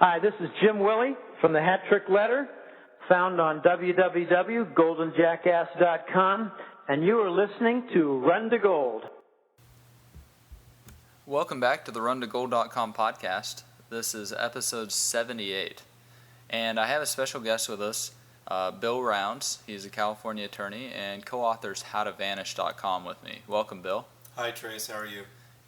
Hi, this is Jim Willie from the Hat Trick Letter, found on www.goldenjackass.com, and you are listening to Run to Gold. Welcome back to the RunToGold.com podcast. This is episode 78, and I have a special guest with us, Bill Rounds. He's a California attorney and co-authors HowToVanish.com with me. Welcome, Bill. Hi, Trace. How are you?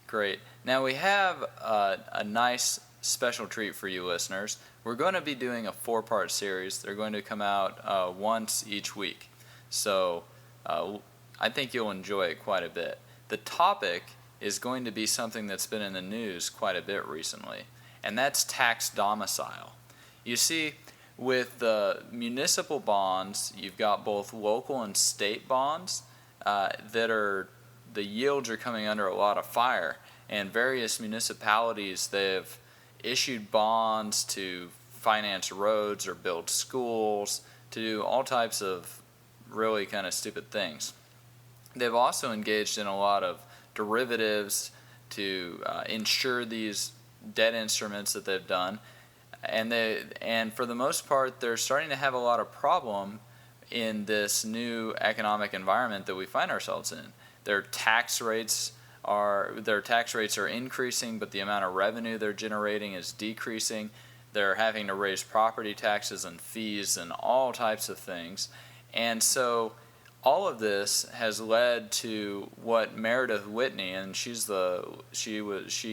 Great. Now we have a nice special treat for you listeners. We're going to be doing a 4-part series. They're going to come out once each week. So I think you'll enjoy it quite a bit. The topic is going to be something that's been in the news quite a bit recently, and that's tax domicile. You see, with the municipal bonds, you've got both local and state bonds the yields are coming under a lot of fire, and various municipalities, they've issued bonds to finance roads or build schools, to do all types of really kind of stupid things. They've also engaged in a lot of derivatives to insure these debt instruments that they've done, and for the most part, they're starting to have a lot of problem in this new economic environment that we find ourselves in. Their tax rates are increasing, but the amount of revenue they're generating is decreasing. They're having to raise property taxes and fees and all types of things. And so all of this has led to what Meredith Whitney, and she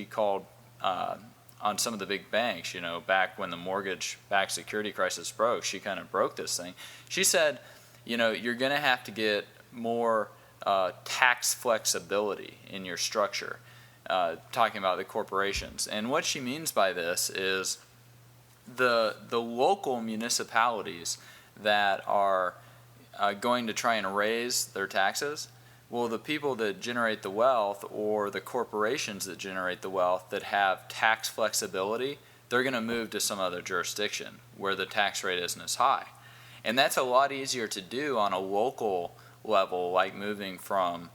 called on some of the big banks, back when the mortgage-backed security crisis broke, she kind of broke this thing. She said, you're going to have to get more tax flexibility in your structure, talking about the corporations. And what she means by this is the local municipalities that are going to try and raise their taxes, well, the people that generate the wealth or the corporations that generate the wealth that have tax flexibility, they're going to move to some other jurisdiction where the tax rate isn't as high. And that's a lot easier to do on a local level, like moving from,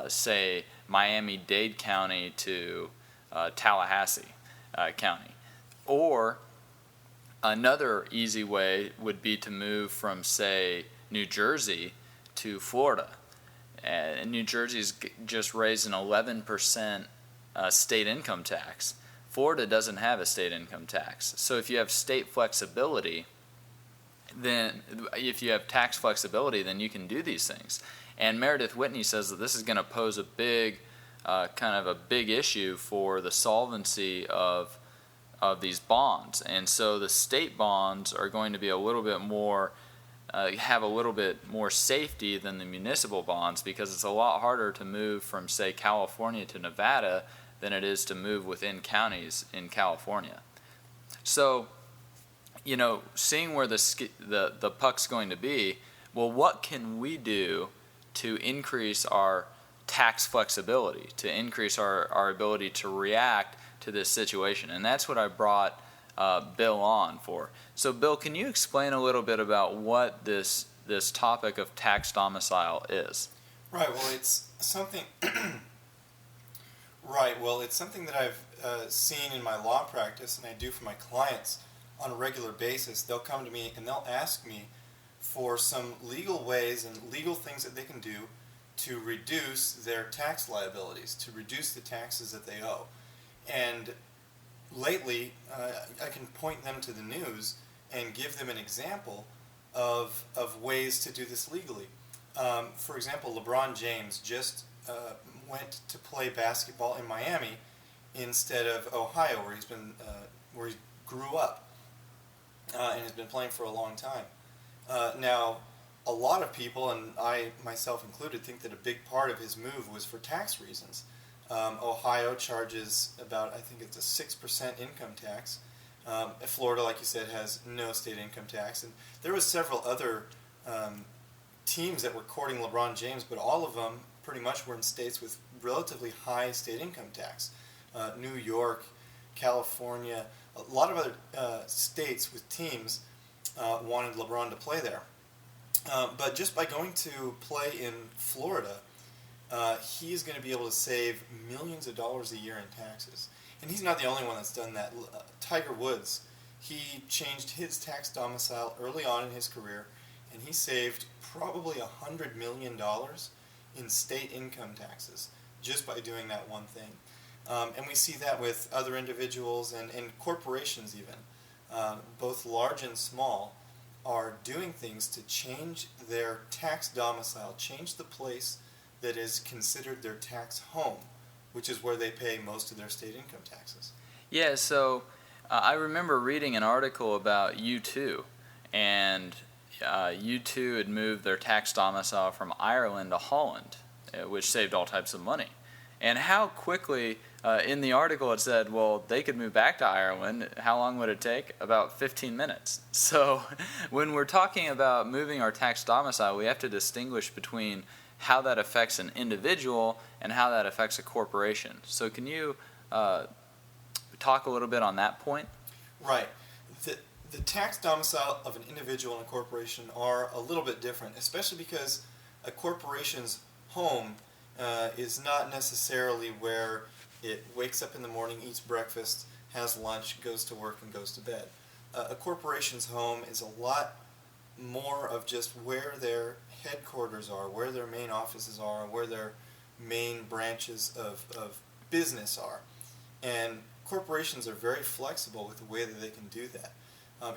say, Miami-Dade County to Tallahassee County. Or another easy way would be to move from, say, New Jersey to Florida. And New Jersey's just raised an 11% state income tax. Florida doesn't have a state income tax. So if you have state flexibility, then if you have tax flexibility, then you can do these things. And Meredith Whitney says that this is going to pose a big, big issue for the solvency of these bonds. And so the state bonds are going to be a little bit more, have a little bit more safety than the municipal bonds, because it's a lot harder to move from, say, California to Nevada than it is to move within counties in California. So, seeing where the puck's going to be, well, what can we do to increase our tax flexibility, to increase our ability to react to this situation? And that's what I brought Bill on for. So, Bill, can you explain a little bit about what this topic of tax domicile is? Right. Well, it's something. Right. Well, it's something that I've seen in my law practice, and I do for my clients on a regular basis. They'll come to me and they'll ask me for some legal ways and legal things that they can do to reduce their tax liabilities, to reduce the taxes that they owe. And lately, I can point them to the news and give them an example of ways to do this legally. For example, LeBron James just went to play basketball in Miami instead of Ohio, where he grew up. And has been playing for a long time. Now, a lot of people, and I myself included, think that a big part of his move was for tax reasons. Ohio charges about, I think it's a 6% income tax. Florida, like you said, has no state income tax. And there was several other teams that were courting LeBron James, but all of them pretty much were in states with relatively high state income tax. New York, California, a lot of other states with teams wanted LeBron to play there. But just by going to play in Florida, he's going to be able to save millions of dollars a year in taxes. And he's not the only one that's done that. Tiger Woods he changed his tax domicile early on in his career, and he saved probably $100 million in state income taxes just by doing that one thing. And we see that with other individuals and corporations even. Both large and small are doing things to change their tax domicile, change the place that is considered their tax home, which is where they pay most of their state income taxes. Yeah, so I remember reading an article about U2, and U2 had moved their tax domicile from Ireland to Holland, which saved all types of money. And how quickly, in the article it said, well, they could move back to Ireland. How long would it take? About 15 minutes. So when we're talking about moving our tax domicile, we have to distinguish between how that affects an individual and how that affects a corporation. So can you talk a little bit on that point? Right. The tax domicile of an individual and a corporation are a little bit different, especially because a corporation's home is not necessarily where it wakes up in the morning, eats breakfast, has lunch, goes to work, and goes to bed. A corporation's home is a lot more of just where their headquarters are, where their main offices are, where their main branches of business are. And corporations are very flexible with the way that they can do that.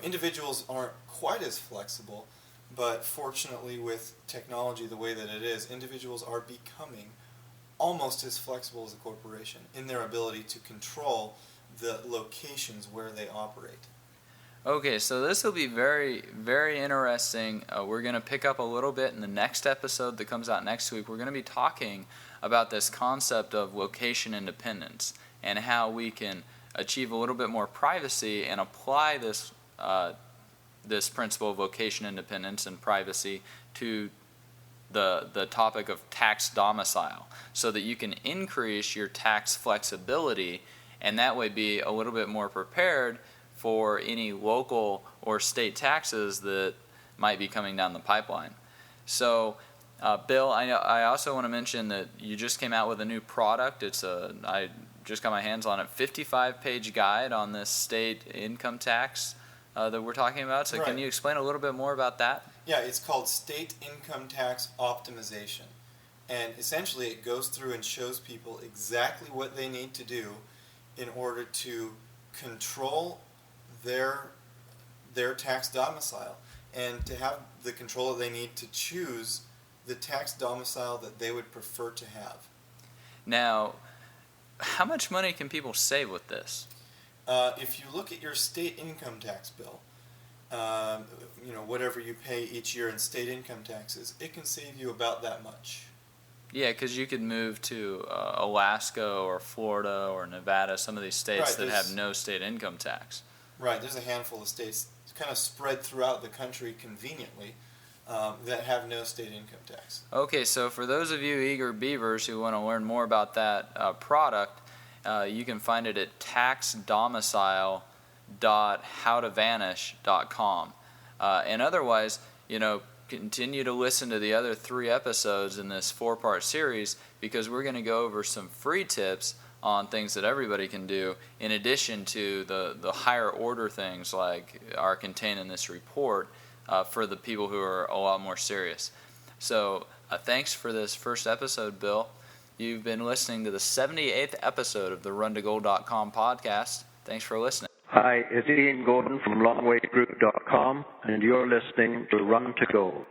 Individuals aren't quite as flexible, but fortunately with technology the way that it is, individuals are becoming almost as flexible as a corporation in their ability to control the locations where they operate. Okay, so this will be very, very interesting. We're going to pick up a little bit in the next episode that comes out next week. We're going to be talking about this concept of location independence and how we can achieve a little bit more privacy and apply this this principle of location independence and privacy to the topic of tax domicile, so that you can increase your tax flexibility and that way be a little bit more prepared for any local or state taxes that might be coming down the pipeline. So, Bill, I also want to mention that you just came out with a new product. I just got my hands on it, 55-page guide on this state income tax that we're talking about. So Can you explain a little bit more about that? Yeah, it's called State Income Tax Optimization. And essentially it goes through and shows people exactly what they need to do in order to control their tax domicile and to have the control that they need to choose the tax domicile that they would prefer to have. Now, how much money can people save with this? If you look at your state income tax bill, whatever you pay each year in state income taxes, it can save you about that much. Yeah, because you could move to Alaska or Florida or Nevada, some of these states that have no state income tax. Right, there's a handful of states kind of spread throughout the country conveniently that have no state income tax. Okay, so for those of you eager beavers who want to learn more about that product, you can find it at taxdomicile.howtovanish.com. And otherwise, continue to listen to the other 3 episodes in this 4-part series, because we're going to go over some free tips on things that everybody can do, in addition to the higher order things like are contained in this report for the people who are a lot more serious. So thanks for this first episode, Bill. You've been listening to the 78th episode of the RunToGold.com podcast. Thanks for listening. Hi, it's Ian Gordon from LongWayGroup.com, and you're listening to Run to Gold.